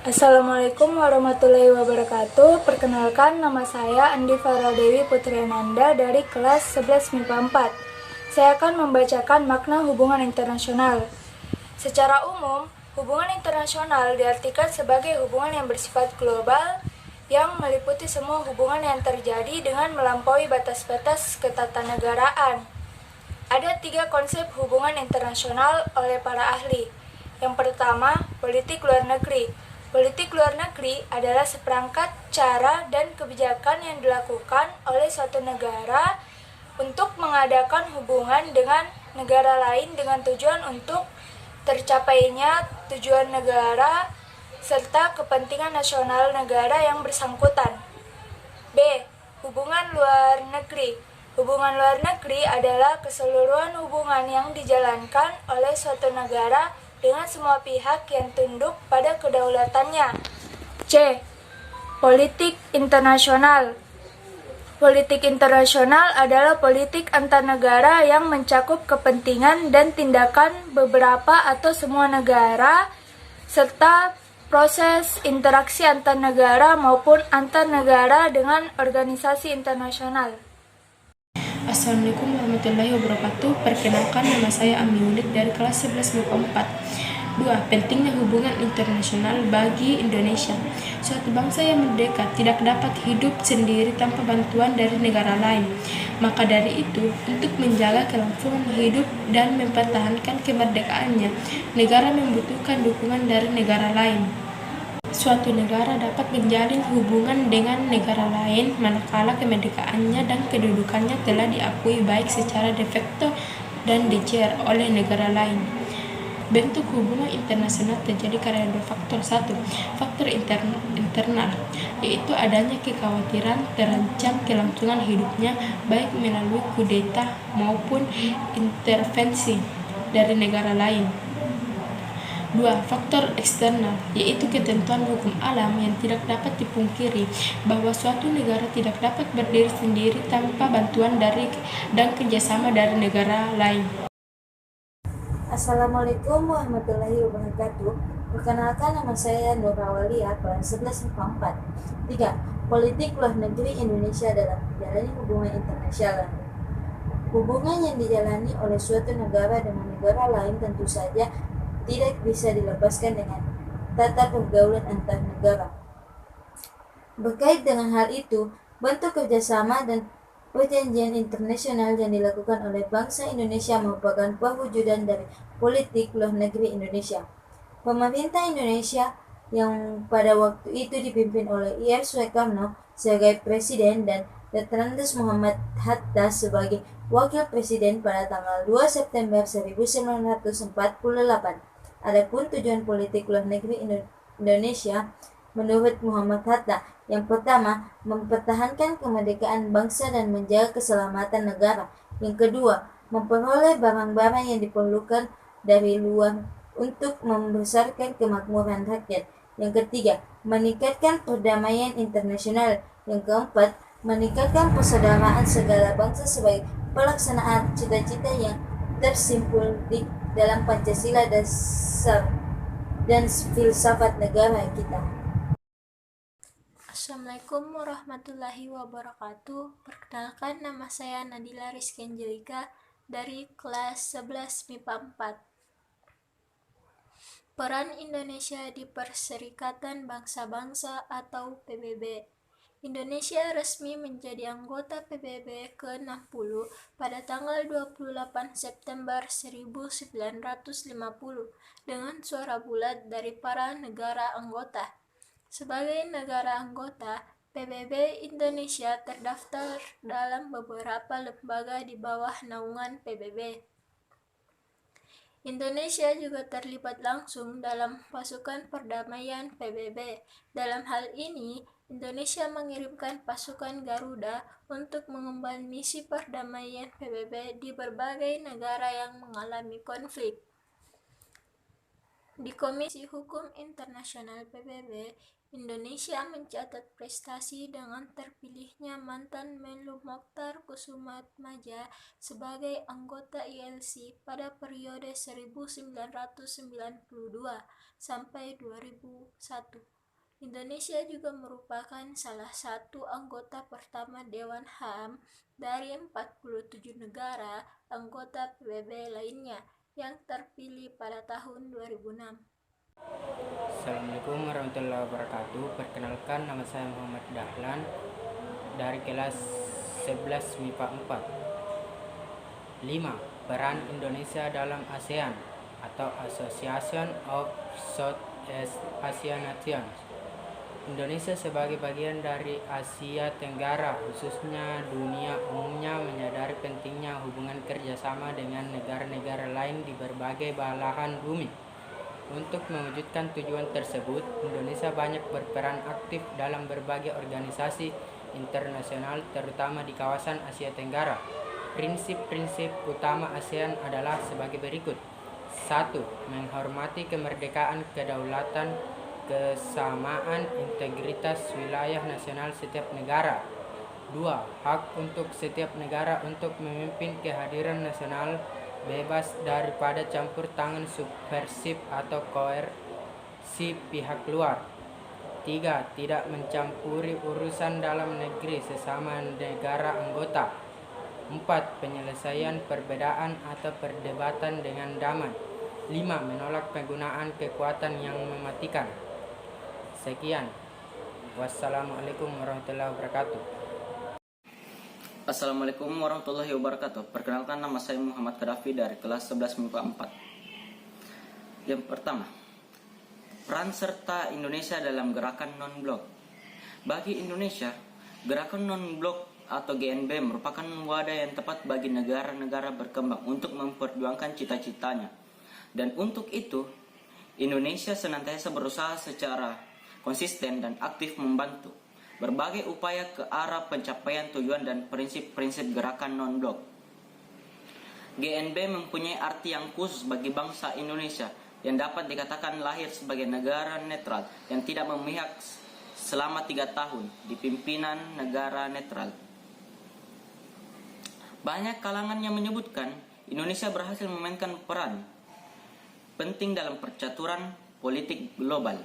Assalamualaikum warahmatullahi wabarakatuh. Perkenalkan, nama saya Andi Faradewi Putriananda dari kelas 11 MIPA 4. Saya akan membacakan makna hubungan internasional. Secara umum, hubungan internasional diartikan sebagai hubungan yang bersifat global yang meliputi semua hubungan yang terjadi dengan melampaui batas-batas ketatanegaraan. Ada 3 konsep hubungan internasional oleh para ahli. Yang pertama, politik luar negeri. Politik luar negeri adalah seperangkat cara dan kebijakan yang dilakukan oleh suatu negara untuk mengadakan hubungan dengan negara lain dengan tujuan untuk tercapainya tujuan negara serta kepentingan nasional negara yang bersangkutan. B. Hubungan luar negeri. Hubungan luar negeri adalah keseluruhan hubungan yang dijalankan oleh suatu negara dengan semua pihak yang tunduk pada kedaulatannya. C. Politik internasional. Politik internasional adalah politik antar negara yang mencakup kepentingan dan tindakan beberapa atau semua negara serta proses interaksi antar negara maupun antar negara dengan organisasi internasional. Assalamualaikum warahmatullahi wabarakatuh. Perkenalkan, nama saya Ami Ulik dari kelas 11 MIPA 4. 2. Pentingnya hubungan internasional bagi Indonesia. Suatu bangsa yang merdeka tidak dapat hidup sendiri tanpa bantuan dari negara lain. Maka dari itu, untuk menjaga kelangsungan hidup dan mempertahankan kemerdekaannya, negara membutuhkan dukungan dari negara lain. Suatu negara dapat menjalin hubungan dengan negara lain manakala kemerdekaannya dan kedudukannya telah diakui baik secara de facto dan de jure oleh negara lain. Bentuk hubungan internasional terjadi karena dua faktor. Satu, faktor internal, yaitu adanya kekhawatiran terancam kelangsungan hidupnya baik melalui kudeta maupun intervensi dari negara lain. 2. Faktor eksternal, yaitu ketentuan hukum alam yang tidak dapat dipungkiri bahwa suatu negara tidak dapat berdiri sendiri tanpa bantuan dari dan kerjasama dari negara lain. Assalamualaikum warahmatullahi wabarakatuh. Perkenalkan, nama saya Nur Awalia, kelas 11 MIPA 4. 3. Politik luar negeri Indonesia dalam menjalani hubungan internasional. Hubungan yang dijalani oleh suatu negara dengan negara lain tentu saja tidak bisa dilepaskan dengan tata pergaulan antar negara. Berkait dengan hal itu, bentuk kerjasama dan perjanjian internasional yang dilakukan oleh bangsa Indonesia merupakan perwujudan dari politik luar negeri Indonesia. Pemerintah Indonesia yang pada waktu itu dipimpin oleh Ir Soekarno sebagai presiden dan Letrandes Muhammad Hatta sebagai wakil presiden pada tanggal 2 September 1948. Adapun tujuan politik luar negeri Indonesia menurut Muhammad Hatta, yang pertama, mempertahankan kemerdekaan bangsa dan menjaga keselamatan negara. Yang kedua, memperoleh barang-barang yang diperlukan dari luar untuk membesarkan kemakmuran rakyat. Yang ketiga, meningkatkan perdamaian internasional. Yang keempat, meningkatkan persaudaraan segala bangsa sebagai pelaksanaan cita-cita yang tersimpul di dalam Pancasila dasar dan filsafat negara kita. Assalamualaikum warahmatullahi wabarakatuh. Perkenalkan, nama saya Nadila Rizky Angelika dari kelas 11 MIPA 4. Peran Indonesia di Perserikatan Bangsa-Bangsa atau PBB. Indonesia resmi menjadi anggota PBB ke-60 pada tanggal 28 September 1950 dengan suara bulat dari para negara anggota. Sebagai negara anggota, PBB Indonesia terdaftar dalam beberapa lembaga di bawah naungan PBB. Indonesia juga terlibat langsung dalam pasukan perdamaian PBB. Dalam hal ini, Indonesia mengirimkan pasukan Garuda untuk mengemban misi perdamaian PBB di berbagai negara yang mengalami konflik. Di Komisi Hukum Internasional PBB, Indonesia mencatat prestasi dengan terpilihnya mantan Menlu Mochtar Kusumaatmadja sebagai anggota ILC pada periode 1992 sampai 2001. Indonesia juga merupakan salah satu anggota pertama Dewan HAM dari 47 negara anggota PBB lainnya yang terpilih pada tahun 2006. Assalamualaikum warahmatullahi wabarakatuh. Perkenalkan, nama saya Muhammad Dahlan dari kelas 11 MIPA 4. 5. Peran Indonesia dalam ASEAN atau Association of Southeast Asian Nations. Indonesia sebagai bagian dari Asia Tenggara, khususnya dunia umumnya, menyadari pentingnya hubungan kerjasama dengan negara-negara lain di berbagai belahan bumi. Untuk mewujudkan tujuan tersebut, Indonesia banyak berperan aktif dalam berbagai organisasi internasional, terutama di kawasan Asia Tenggara. Prinsip-prinsip utama ASEAN adalah sebagai berikut. 1. Menghormati kemerdekaan, kedaulatan, kesamaan, integritas wilayah nasional setiap negara. 2. Hak untuk setiap negara untuk memimpin kehadiran nasional bebas daripada campur tangan subversif atau koersi pihak luar. 3. Tidak mencampuri urusan dalam negeri sesama negara anggota. 4. Penyelesaian perbedaan atau perdebatan dengan damai. 5. Menolak penggunaan kekuatan yang mematikan. Sekian. Wassalamualaikum warahmatullahi wabarakatuh. Assalamualaikum warahmatullahi wabarakatuh. Perkenalkan, nama saya Muhammad Kadafi dari kelas 11 MIPA 4. Yang pertama, peran serta Indonesia dalam gerakan non-blok. Bagi Indonesia, gerakan non-blok atau GNB merupakan wadah yang tepat bagi negara-negara berkembang untuk memperjuangkan cita-citanya. Dan untuk itu, Indonesia senantiasa berusaha secara konsisten dan aktif membantu berbagai upaya ke arah pencapaian tujuan dan prinsip-prinsip gerakan non-blok. GNB mempunyai arti yang khusus bagi bangsa Indonesia yang dapat dikatakan lahir sebagai negara netral yang tidak memihak selama 3 tahun di pimpinan negara netral. Banyak kalangan yang menyebutkan Indonesia berhasil memainkan peran penting dalam percaturan politik global.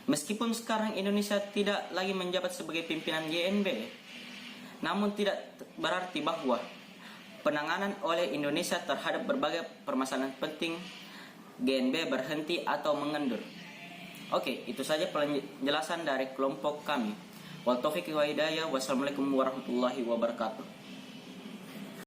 Meskipun sekarang Indonesia tidak lagi menjabat sebagai pimpinan GNB, namun tidak berarti bahwa penanganan oleh Indonesia terhadap berbagai permasalahan penting GNB berhenti atau mengendur. Oke, itu saja penjelasan dari kelompok kami. Wal taufiq wa hidayah. Wassalamualaikum warahmatullahi wabarakatuh.